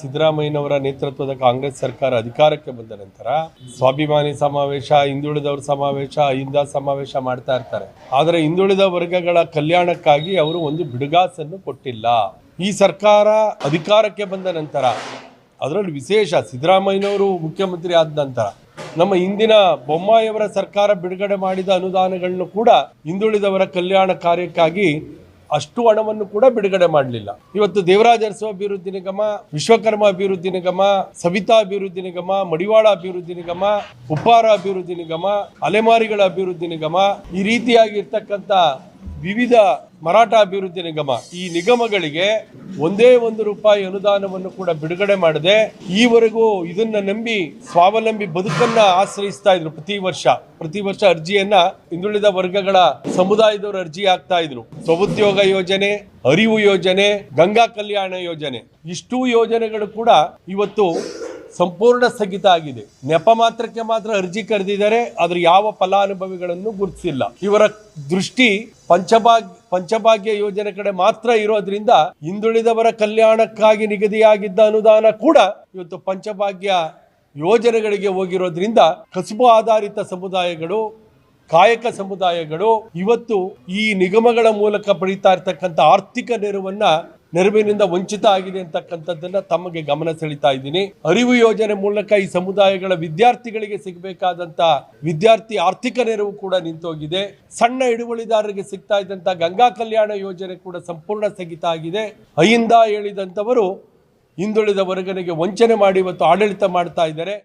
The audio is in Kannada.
ಸಿದ್ದರಾಮಯ್ಯನವರ ನೇತೃತ್ವದ ಕಾಂಗ್ರೆಸ್ ಸರ್ಕಾರ ಅಧಿಕಾರಕ್ಕೆ ಬಂದ ನಂತರ ಸ್ವಾಭಿಮಾನಿ ಸಮಾವೇಶ, ಹಿಂದುಳಿದವರ ಸಮಾವೇಶ, ಅಹಿಂದ ಸಮಾವೇಶ ಮಾಡ್ತಾ ಇರ್ತಾರೆ. ಆದರೆ ಹಿಂದುಳಿದ ವರ್ಗಗಳ ಕಲ್ಯಾಣಕ್ಕಾಗಿ ಅವರು ಒಂದು ಬಿಡುಗಾಸನ್ನು ಕೊಟ್ಟಿಲ್ಲ. ಈ ಸರ್ಕಾರ ಅಧಿಕಾರಕ್ಕೆ ಬಂದ ನಂತರ, ಅದರಲ್ಲಿ ವಿಶೇಷ ಸಿದ್ದರಾಮಯ್ಯನವರು ಮುಖ್ಯಮಂತ್ರಿ ಆದ ನಂತರ ನಮ್ಮ ಹಿಂದಿನ ಬೊಮ್ಮಾಯಿಯವರ ಸರ್ಕಾರ ಬಿಡುಗಡೆ ಮಾಡಿದ ಅನುದಾನಗಳನ್ನು ಕೂಡ ಹಿಂದುಳಿದವರ ಕಲ್ಯಾಣ ಕಾರ್ಯಕ್ಕಾಗಿ ಅಷ್ಟು ಹಣವನ್ನು ಕೂಡ ಬಿಡುಗಡೆ ಮಾಡಲಿಲ್ಲ. ಇವತ್ತು ದೇವರಾಜ ಅರಸು ಅಭಿವೃದ್ಧಿ ನಿಗಮ, ವಿಶ್ವಕರ್ಮ ಅಭಿವೃದ್ಧಿ ನಿಗಮ, ಸವಿತಾ ಅಭಿವೃದ್ಧಿ ನಿಗಮ, ಮಡಿವಾಳ ಅಭಿವೃದ್ಧಿ ನಿಗಮ, ಉಪ್ಪಾರ ಅಭಿವೃದ್ಧಿ ನಿಗಮ, ಅಲೆಮಾರಿಗಳ ಅಭಿವೃದ್ಧಿ ನಿಗಮ, ಈ ರೀತಿಯಾಗಿರ್ತಕ್ಕಂಥ ವಿವಿಧ ಮರಾಠ ಅಭಿವೃದ್ಧಿ ನಿಗಮ, ಈ ನಿಗಮಗಳಿಗೆ ಒಂದೇ ₹1 ಅನುದಾನವನ್ನು ಕೂಡ ಬಿಡುಗಡೆ ಮಾಡದೆ ಈವರೆಗೂ ಇದನ್ನ ನಂಬಿ ಸ್ವಾವಲಂಬಿ ಬದುಕನ್ನ ಆಶ್ರಯಿಸ್ತಾ ಇದ್ರು. ಪ್ರತಿ ವರ್ಷ ಅರ್ಜಿಯನ್ನ ಹಿಂದುಳಿದ ವರ್ಗಗಳ ಸಮುದಾಯದವರು ಅರ್ಜಿ ಹಾಕ್ತಾ ಇದ್ರು. ಸ್ವಉದ್ಯೋಗ ಯೋಜನೆ, ಅರಿವು ಯೋಜನೆ, ಗಂಗಾ ಕಲ್ಯಾಣ ಯೋಜನೆ, ಇಷ್ಟೂ ಯೋಜನೆಗಳು ಕೂಡ ಇವತ್ತು ಸಂಪೂರ್ಣ ಸ್ಥಗಿತ ಆಗಿದೆ. ನೆಪ ಮಾತ್ರಕ್ಕೆ ಮಾತ್ರ ಅರ್ಜಿ ಕರೆದಿದ್ದಾರೆ, ಆದ್ರೆ ಯಾವ ಫಲಾನುಭವಿಗಳನ್ನು ಗುರುತಿಸಿಲ್ಲ. ಇವರ ದೃಷ್ಟಿ ಪಂಚಭಾಗ್ಯ ಯೋಜನೆ ಕಡೆ ಮಾತ್ರ ಇರೋದ್ರಿಂದ ಹಿಂದುಳಿದವರ ಕಲ್ಯಾಣಕ್ಕಾಗಿ ನಿಗದಿಯಾಗಿದ್ದ ಅನುದಾನ ಕೂಡ ಇವತ್ತು ಪಂಚಭಾಗ್ಯ ಯೋಜನೆಗಳಿಗೆ ಹೋಗಿರೋದ್ರಿಂದ ಕಸುಬು ಆಧಾರಿತ ಸಮುದಾಯಗಳು, ಕಾಯಕ ಸಮುದಾಯಗಳು ಇವತ್ತು ಈ ನಿಗಮಗಳ ಮೂಲಕ ಪಡೀತಾ ಇರ್ತಕ್ಕಂಥ ಆರ್ಥಿಕ ನೆರವಿನಿಂದ ವಂಚಿತ ಆಗಿದೆ ಅಂತಕ್ಕಂಥದ್ದನ್ನ ತಮಗೆ ಗಮನ ಸೆಳೀತಾ ಇದ್ದೀನಿ. ಅರಿವು ಯೋಜನೆ ಮೂಲಕ ಈ ಸಮುದಾಯಗಳ ವಿದ್ಯಾರ್ಥಿಗಳಿಗೆ ಸಿಗಬೇಕಾದಂತ ವಿದ್ಯಾರ್ಥಿ ಆರ್ಥಿಕ ನೆರವು ಕೂಡ ನಿಂತೋಗಿದೆ. ಸಣ್ಣ ಹಿಡುವಳಿದಾರರಿಗೆ ಸಿಗ್ತಾ ಇದ್ದಂತ ಗಂಗಾ ಕಲ್ಯಾಣ ಯೋಜನೆ ಕೂಡ ಸಂಪೂರ್ಣ ಸ್ಥಗಿತ ಆಗಿದೆ. ಅಹಿಂದ ಹೇಳಿದಂಥವರು ಹಿಂದುಳಿದ ವರ್ಗನಿಗೆ ವಂಚನೆ ಮಾಡಿ ಇವತ್ತು ಆಡಳಿತ ಮಾಡ್ತಾ ಇದ್ದಾರೆ.